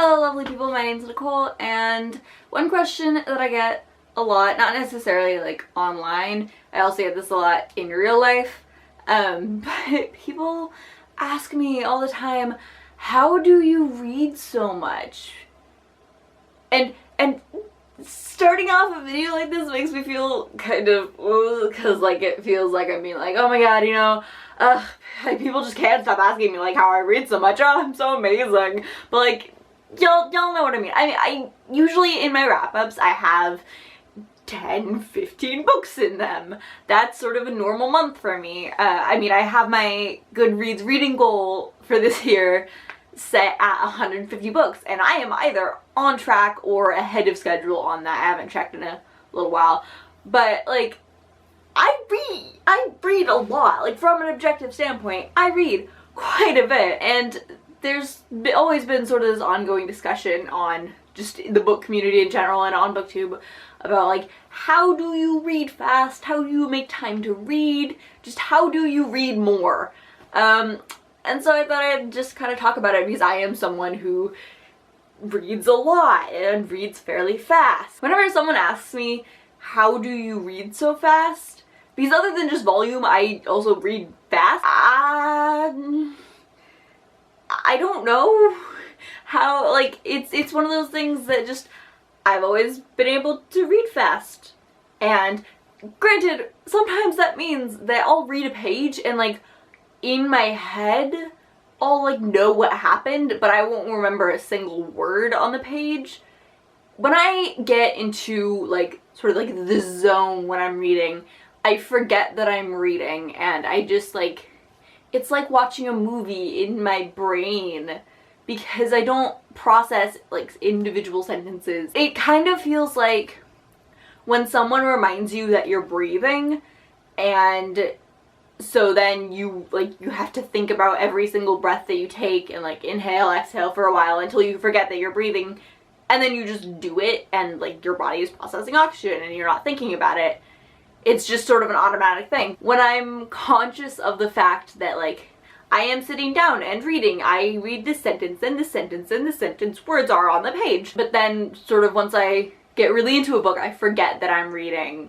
Hello lovely people, my name's Nicole, and one question that I get a lot, not necessarily like online, I also get this a lot in real life, but people ask me all the time, how do you read so much? And starting off a video like this makes me feel kind of, because like it feels like I'm being like, oh my god, you know, like people just can't stop asking me like how I read so much. Oh, I'm so amazing. But like, y'all know what I mean. I usually in my wrap-ups I have 10-15 books in them. That's sort of a normal month for me. I mean, I have my Goodreads reading goal for this year set at 150 books, and I am either on track or ahead of schedule on that. I haven't checked in a little while, but like I read a lot. Like from an objective standpoint, I read quite a bit, and there's always been sort of this ongoing discussion on just the book community in general and on BookTube about like, how do you read fast? How do you make time to read? Just how do you read more? And so I thought I'd just kind of talk about it because I am someone who reads a lot and reads fairly fast. Whenever someone asks me, how do you read so fast? Because other than just volume, I also read fast. I don't know how, like, it's one of those things that just, I've always been able to read fast. And granted, sometimes that means that I'll read a page and like, in my head, I'll like know what happened, but I won't remember a single word on the page. When I get into like, sort of like the zone when I'm reading, I forget that I'm reading, and I just like, it's like watching a movie in my brain because I don't process like individual sentences. It kind of feels like when someone reminds you that you're breathing, and so then you have to think about every single breath that you take and like inhale, exhale for a while until you forget that you're breathing, and then you just do it and like your body is processing oxygen and you're not thinking about it. It's just sort of an automatic thing. When I'm conscious of the fact that like I am sitting down and reading, I read this sentence and this sentence and this sentence, words are on the page. But then sort of once I get really into a book, I forget that I'm reading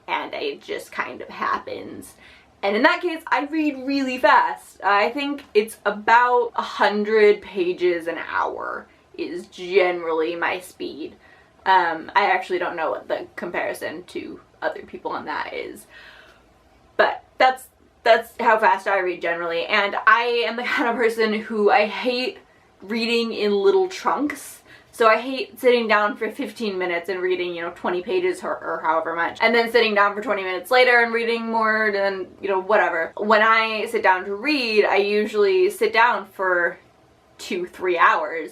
and it just kind of happens. And in that case, I read really fast. I think it's about 100 pages an hour is generally my speed. I actually don't know what the comparison to other people on that is. But that's how fast I read generally. And I am the kind of person who I hate reading in little chunks. So I hate sitting down for 15 minutes and reading, you know, 20 pages or however much, and then sitting down for 20 minutes later and reading more, than, you know, whatever. When I sit down to read, I usually sit down for 2-3 hours,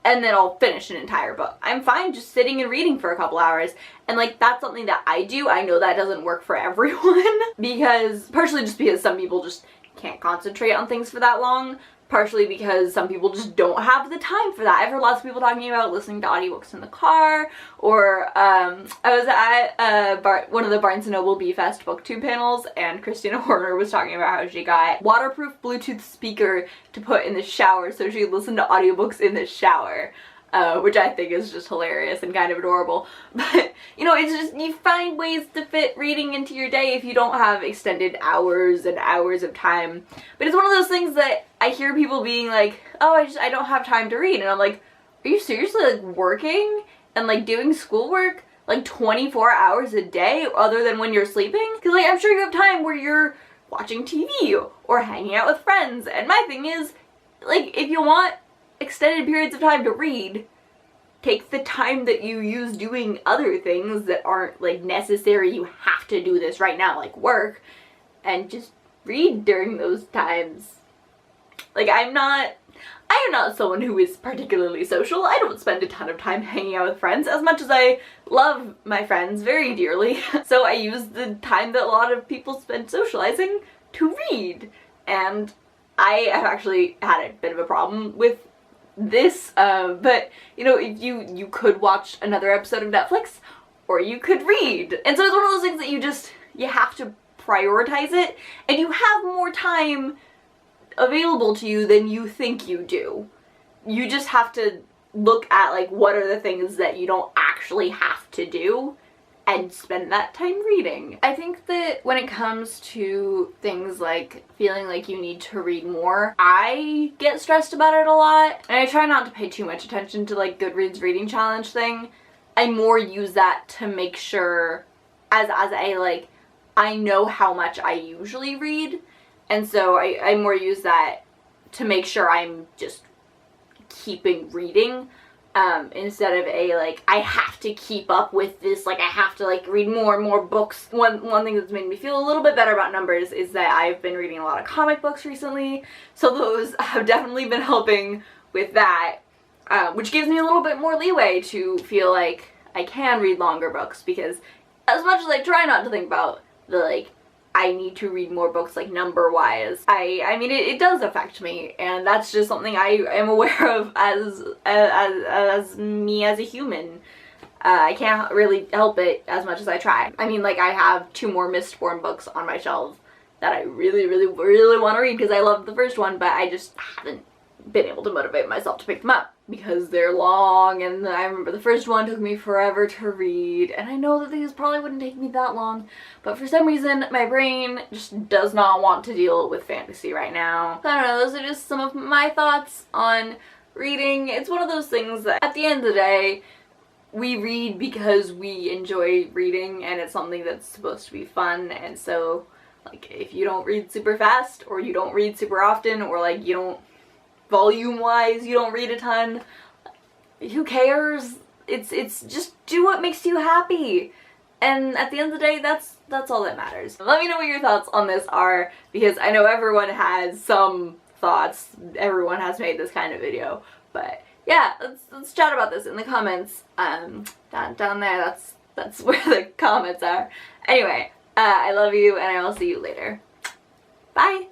and then I'll finish an entire book. I'm fine just sitting and reading for a couple hours, and like that's something that I do. I know that doesn't work for everyone, because partially just because some people just can't concentrate on things for that long, partially because some people just don't have the time for that. I've heard lots of people talking about listening to audiobooks in the car, or I was at one of the Barnes & Noble B-Fest BookTube panels, and Christina Horner was talking about how she got waterproof Bluetooth speaker to put in the shower so she could listen to audiobooks in the shower. Which I think is just hilarious and kind of adorable. But, you know, it's just, you find ways to fit reading into your day if you don't have extended hours and hours of time. But it's one of those things that I hear people being like, oh, I don't have time to read. And I'm like, are you seriously like working and like doing schoolwork like 24 hours a day other than when you're sleeping? Because like, I'm sure you have time where you're watching TV or hanging out with friends. And my thing is, like, if you want extended periods of time to read, take the time that you use doing other things that aren't like necessary, you have to do this right now, like work, and just read during those times. Like I am not someone who is particularly social. I don't spend a ton of time hanging out with friends, as much as I love my friends very dearly. So I use the time that a lot of people spend socializing to read. And I have actually had a bit of a problem with this, but you know, if you could watch another episode of Netflix, or you could read. And so it's one of those things that you have to prioritize it, and you have more time available to you than you think you do. You just have to look at like what are the things that you don't actually have to do and spend that time reading. I think that when it comes to things like feeling like you need to read more, I get stressed about it a lot, and I try not to pay too much attention to like Goodreads reading challenge thing. I more use that to make sure as a like, I know how much I usually read, and so I more use that to make sure I'm just keeping reading. Instead of a like, I have to keep up with this, like I have to like read more and more books. One thing that's made me feel a little bit better about numbers is that I've been reading a lot of comic books recently, so those have definitely been helping with that, which gives me a little bit more leeway to feel like I can read longer books, because as much as I try not to think about the like, I need to read more books like number wise, I mean it does affect me, and that's just something I am aware of as me as a human. I can't really help it as much as I try. I mean, like, I have 2 more Mistborn books on my shelf that I really want to read because I loved the first one, but I just haven't been able to motivate myself to pick them up because they're long, and I remember the first one took me forever to read, and I know that these probably wouldn't take me that long, but for some reason my brain just does not want to deal with fantasy right now. I don't know, those are just some of my thoughts on reading. It's one of those things that at the end of the day, we read because we enjoy reading, and it's something that's supposed to be fun, and so like, if you don't read super fast, or you don't read super often, or like you don't, volume-wise, you don't read a ton, who cares? It's just do what makes you happy. And at the end of the day, that's all that matters. Let me know what your thoughts on this are, because I know everyone has some thoughts. Everyone has made this kind of video. But yeah, let's chat about this in the comments. Down there, that's where the comments are. Anyway, I love you, and I will see you later. Bye!